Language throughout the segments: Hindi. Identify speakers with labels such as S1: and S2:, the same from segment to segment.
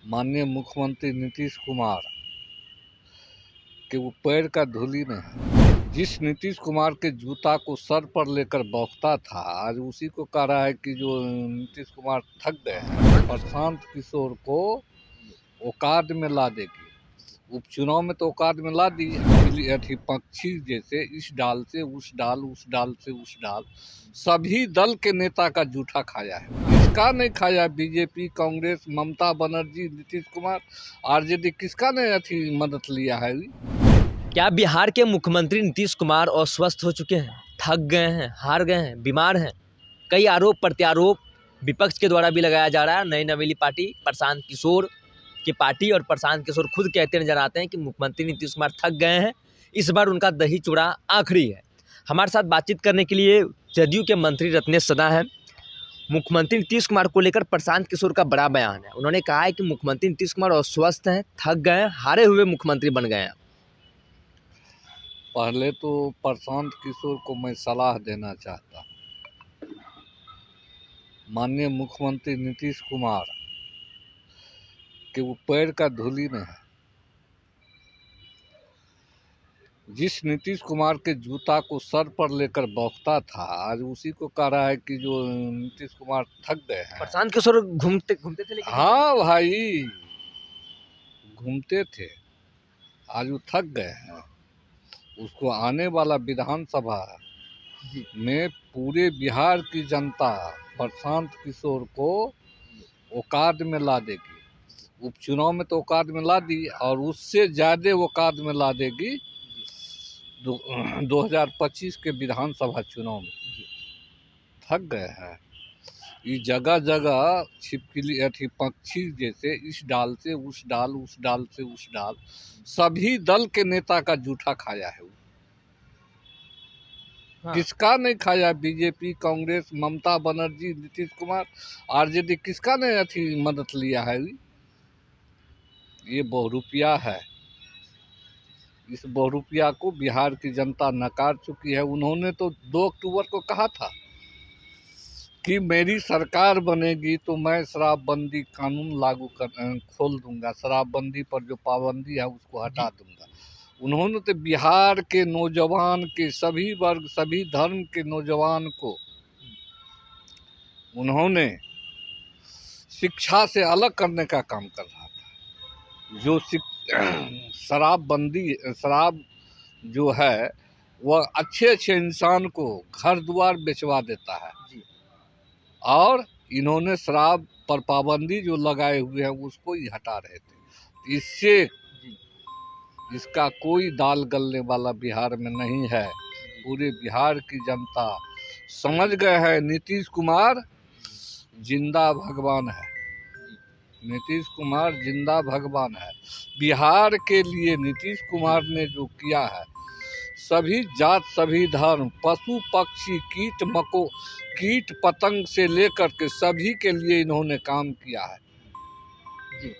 S1: माननीय मुख्यमंत्री नीतीश कुमार के वो पैर का धूली नहीं। जिस नीतीश कुमार के जूता को सर पर लेकर बौखता था, आज उसी को कह रहा है कि जो नीतीश कुमार थक गए हैं। प्रशांत किशोर को औकात में ला देगी। उपचुनाव में तो औकात में ला दी, अथी पक्षी जैसे इस डाल से उस डाल, उस डाल से उस डाल, सभी दल के नेता का जूठा खाया है। किसका नहीं खाया? बीजेपी, कांग्रेस, ममता बनर्जी, नीतीश कुमार, आरजेडी, किसका नहीं अथी मदद लिया है?
S2: क्या बिहार के मुख्यमंत्री नीतीश कुमार अस्वस्थ हो चुके हैं, थक गए हैं, हार गए हैं, बीमार हैं? कई आरोप प्रत्यारोप विपक्ष के द्वारा भी लगाया जा रहा है। नई नवेली पार्टी प्रशांत किशोर की पार्टी और प्रशांत किशोर खुद कहते नजर आते हैं कि मुख्यमंत्री नीतीश कुमार थक गए हैं, इस बार उनका दही चूड़ा आखिरी है। हमारे साथ बातचीत करने के लिए जदयू के मंत्री रत्नेश सदा हैं। मुख्यमंत्री नीतीश कुमार को लेकर प्रशांत किशोर का बड़ा बयान है। उन्होंने कहा है कि मुख्यमंत्री नीतीश कुमार अस्वस्थ हैं, थक गए हैं, हारे हुए मुख्यमंत्री बन गए हैं।
S1: पहले तो प्रशांत किशोर को मैं सलाह देना चाहता हूँ। माननीय मुख्यमंत्री नीतीश कुमार के वो पैर का धूली नहीं। जिस नीतीश कुमार के जूता को सर पर लेकर बौखता था, आज उसी को कह रहा है कि जो नीतीश कुमार थक गए हैं।
S2: प्रशांत किशोर घूमते थे लेकिन
S1: हाँ भाई, घूमते थे, आज वो थक गए हैं। उसको आने वाला विधानसभा में पूरे बिहार की जनता प्रशांत किशोर को औकात में ला देगी। उपचुनाव में तो औकात में ला दी, और उससे ज़्यादा औकात में ला देगी 2025 के विधानसभा चुनाव में। थक गए हैं। ये जगह जगह छिपकली अथी पक्षी जैसे इस डाल से उस डाल, उस डाल से उस डाल, सभी दल के नेता का जूठा खाया है।
S2: हाँ।
S1: किसका नहीं खाया? बीजेपी, कांग्रेस, ममता बनर्जी, नीतीश कुमार, आरजेडी, किसका नहीं अथी मदद लिया है? ये बहुरूपिया है। इस बहुरूपिया को बिहार की जनता नकार चुकी है। उन्होंने तो 2 अक्टूबर को कहा था कि मेरी सरकार बनेगी तो मैं शराबबंदी कानून लागू कर खोल दूंगा, शराबबंदी पर जो पाबंदी है उसको हटा दूंगा। उन्होंने तो बिहार के नौजवान के सभी वर्ग, सभी धर्म के नौजवान को उन्होंने शिक्षा से अलग करने का काम कर रहा था। जो शराब जो है वह अच्छे इंसान को घर द्वार बेचवा देता है, और इन्होंने शराब पर पाबंदी जो लगाए हुए हैं उसको ही हटा रहे थे। इससे इसका कोई दाल गलने वाला बिहार में नहीं है। पूरे बिहार की जनता समझ गए हैं नीतीश कुमार जिंदा भगवान है। नीतीश कुमार जिंदा भगवान है। बिहार के लिए नीतीश कुमार ने जो किया है, सभी जात, सभी धर्म, पशु पक्षी, कीट पतंग से लेकर के सभी के लिए इन्होंने काम किया है।
S2: जी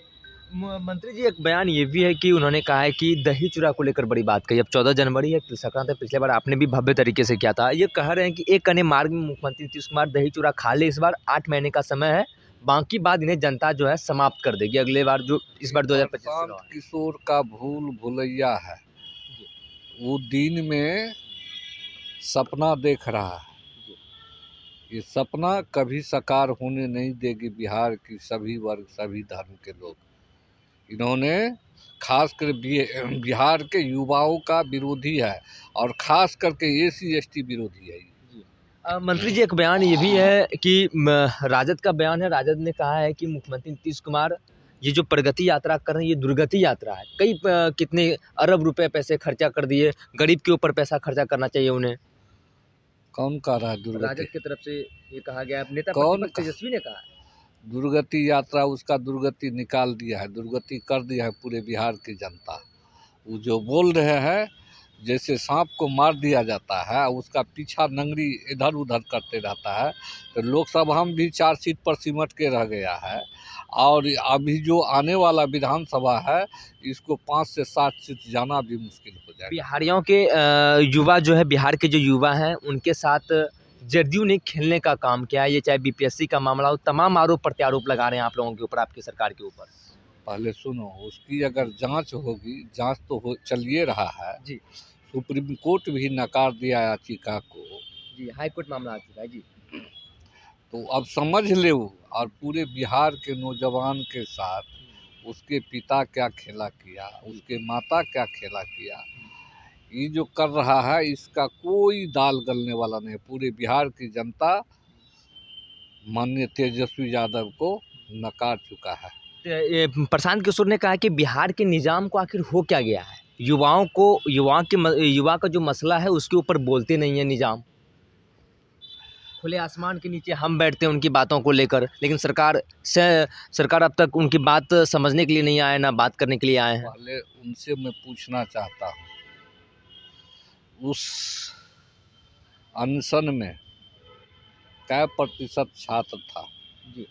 S2: मंत्री जी, एक बयान ये भी है कि उन्होंने कहा है कि दही चूड़ा को लेकर बड़ी बात कही। अब 14 जनवरी है, तिल संक्रांत है, पिछले बार आपने भी भव्य तरीके से किया था। ये कह रहे हैं कि एक अन्य मार्ग में मुख्यमंत्री नीतीश कुमार दही चूड़ा खा ले। इस बार 8 महीने का समय है, बाकी बाद इन्हें जनता जो है समाप्त कर देगी अगले बार, जो इस बार 2025
S1: प्रशांत किशोर का भूल भुलैया है। वो दिन में सपना देख रहा है। ये सपना कभी साकार होने नहीं देगी बिहार की सभी वर्ग, सभी धर्म के लोग। इन्होंने खासकर बिहार के युवाओं का विरोधी है, और खास करके SC ST विरोधी है।
S2: मंत्री जी, एक बयान ये भी है कि राजद का बयान है। राजद ने कहा है कि मुख्यमंत्री नीतीश कुमार ये जो प्रगति यात्रा कर रहे हैं, ये दुर्गति यात्रा है। कितने अरब रुपए पैसे खर्चा कर दिए, गरीब के ऊपर पैसा खर्चा करना चाहिए उन्हें।
S1: कौन कह रहा है दुर्गति?
S2: राजद की तरफ से ये कहा गया, नेता
S1: कौन?
S2: तेजस्वी ने कहा
S1: दुर्गति यात्रा, उसका दुर्गति निकाल दिया है, दुर्गति कर दिया है पूरे बिहार की जनता। वो जो बोल रहे हैं, जैसे सांप को मार दिया जाता है, उसका पीछा नंगरी इधर उधर करते रहता है, तो लोकसभा में भी 4 सीट पर सिमट के रह गया है। और अभी जो आने वाला विधानसभा है, इसको 5 से 7 सीट जाना भी मुश्किल हो जाएगा।
S2: बिहारियों के युवा जो है, बिहार के जो युवा हैं, उनके साथ जदयू ने खेलने का काम किया है। ये चाहे BPSC का मामला हो, तमाम आरोप प्रत्यारोप लगा रहे हैं आप लोगों के ऊपर, आपकी सरकार के ऊपर।
S1: पहले सुनो, उसकी अगर जांच होगी, जांच तो चलिए रहा है
S2: जी।
S1: सुप्रीम कोर्ट भी नकार दिया याचिका को,
S2: जी, हाई कोर्ट मामला आ चुका है जी।
S1: तो अब समझ ले वो, और पूरे बिहार के नौजवान के साथ उसके पिता क्या खेला किया, उसके माता क्या खेला किया, ये जो कर रहा है इसका कोई दाल गलने वाला नहीं। पूरे बिहार की जनता माननीय तेजस्वी यादव को नकार चुका है।
S2: ये प्रशांत किशोर ने कहा कि बिहार के निजाम को आखिर हो क्या गया है, युवा का जो मसला है उसके ऊपर बोलते नहीं है निजाम। खुले आसमान के नीचे हम बैठते हैं उनकी बातों को लेकर, लेकिन सरकार अब तक उनकी बात समझने के लिए नहीं आए, ना बात करने के लिए आए हैं।
S1: पहले उनसे मैं पूछना चाहता हूँ, उस अनशन में क्या प्रतिशत छात्र था?
S2: जी,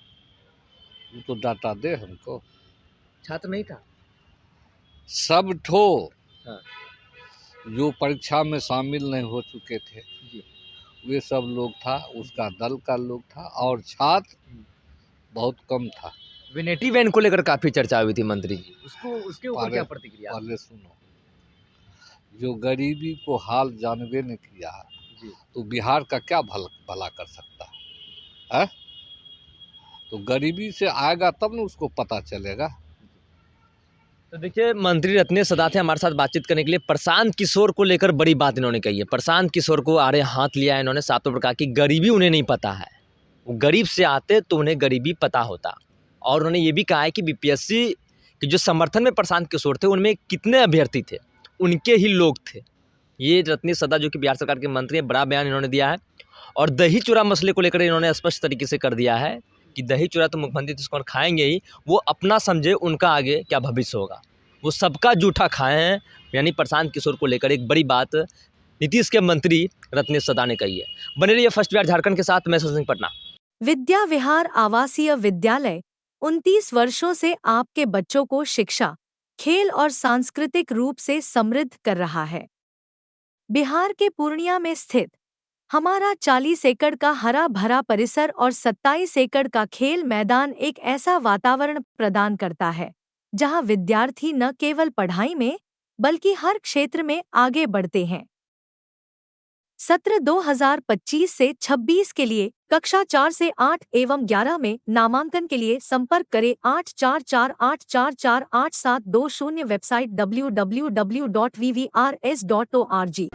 S1: वो तो डाटा दे हमको।
S2: छात्र नहीं था।
S1: सब ठो
S2: हाँ।
S1: जो परीक्षा में शामिल नहीं हो चुके थे
S2: जी।
S1: वे सब लोग था, उसका दल का लोग था, और छात्र बहुत कम था।
S2: विनेटी वैन को लेकर काफी चर्चा हुई थी मंत्री जी, उसके ऊपर क्या प्रतिक्रिया?
S1: पहले सुनो, जो गरीबी को हाल जानबे न किया
S2: जी।
S1: तो बिहार का क्या भला कर सकता है? तो गरीबी से आएगा तब न उसको पता चलेगा।
S2: तो देखिए, मंत्री रत्नेश सदा थे हमारे साथ बातचीत करने के लिए। प्रशांत किशोर को लेकर बड़ी बात इन्होंने कही है। प्रशांत किशोर को आड़े हाथ लिया है इन्होंने, साफ तौर पर कहा कि गरीबी उन्हें नहीं पता है, वो गरीब से आते तो उन्हें गरीबी पता होता। और उन्होंने ये भी कहा है कि बीपीएससी के जो समर्थन में प्रशांत किशोर थे उनमें कितने अभ्यर्थी थे, उनके ही लोग थे। ये रत्नेश सदा जो कि बिहार सरकार के मंत्री हैं, बड़ा बयान इन्होंने दिया है। और दही चूड़ा मसले को लेकर इन्होंने स्पष्ट तरीके से कर दिया है कि दही चूड़ा तो मुख्यमंत्री नीतीश कुमार खाएंगे ही, वो अपना समझे उनका आगे क्या भविष्य होगा, वो सबका जूठा खाए हैं। यानी प्रशांत किशोर को लेकर एक बड़ी बात नीतीश के मंत्री रत्नेश सदा ने कही है। बने रहिए फर्स्ट बिहार झारखंड के साथ, मैं सिंह पटना।
S3: विद्या विहार आवासीय विद्यालय 29 वर्षों से आपके बच्चों को शिक्षा, खेल और सांस्कृतिक रूप से समृद्ध कर रहा है। बिहार के पूर्णिया में स्थित हमारा 40 एकड़ का हरा भरा परिसर और 27 एकड़ का खेल मैदान एक ऐसा वातावरण प्रदान करता है जहां विद्यार्थी न केवल पढ़ाई में बल्कि हर क्षेत्र में आगे बढ़ते हैं। सत्र 2025 से 26 के लिए कक्षा 4 से 8 एवं 11 में नामांकन के लिए संपर्क करें 8448448720। Website www.vvrs.org।